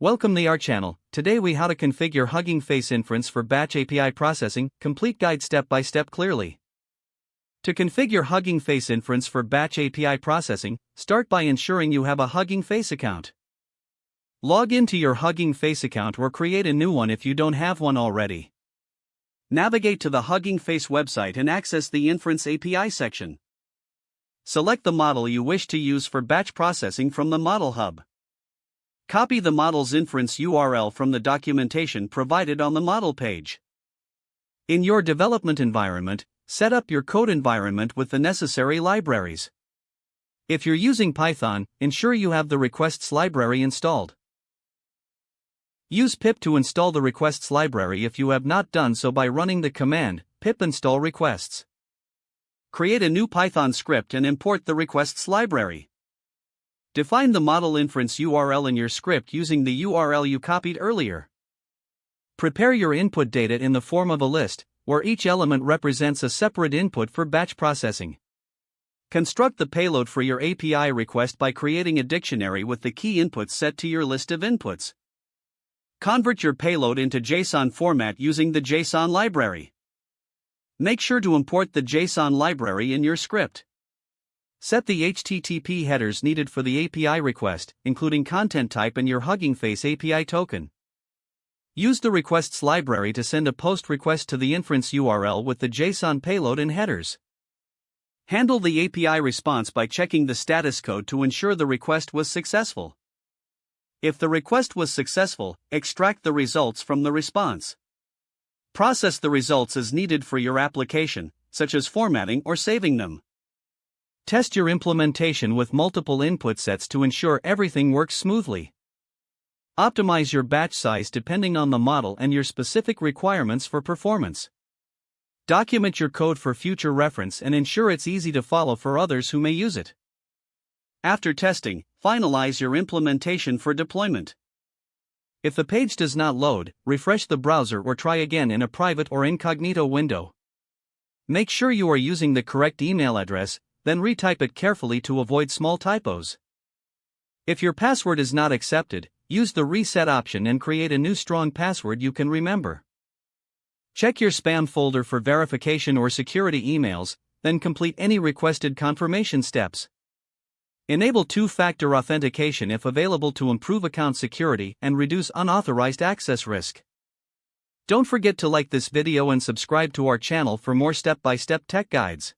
Welcome to our channel. Today we how to configure Hugging Face Inference for batch API processing, complete guide step by step clearly. To configure Hugging Face Inference for batch API processing, start by ensuring you have a Hugging Face account. Log into your Hugging Face account or create a new one if you don't have one already. Navigate to the Hugging Face website and access the Inference API section. Select the model you wish to use for batch processing from the Model Hub. Copy the model's inference URL from the documentation provided on the model page. In your development environment, set up your code environment with the necessary libraries. If you're using Python, ensure you have the requests library installed. Use pip to install the requests library if you have not done so by running the command pip install requests. Create a new Python script and import the requests library. Define the model inference URL in your script using the URL you copied earlier. Prepare your input data in the form of a list, where each element represents a separate input for batch processing. Construct the payload for your API request by creating a dictionary with the key inputs set to your list of inputs. Convert your payload into JSON format using the JSON library. Make sure to import the JSON library in your script. Set the HTTP headers needed for the API request, including content type and your Hugging Face API token. Use the requests library to send a post request to the inference URL with the JSON payload and headers. Handle the API response by checking the status code to ensure the request was successful. If the request was successful, extract the results from the response. Process the results as needed for your application, such as formatting or saving them. Test your implementation with multiple input sets to ensure everything works smoothly. Optimize your batch size depending on the model and your specific requirements for performance. Document your code for future reference and ensure it's easy to follow for others who may use it. After testing, finalize your implementation for deployment. If the page does not load, refresh the browser or try again in a private or incognito window. Make sure you are using the correct email address, then retype it carefully to avoid small typos. If your password is not accepted, use the reset option and create a new strong password you can remember. Check your spam folder for verification or security emails, then complete any requested confirmation steps. Enable two-factor authentication if available to improve account security and reduce unauthorized access risk. Don't forget to like this video and subscribe to our channel for more step-by-step tech guides.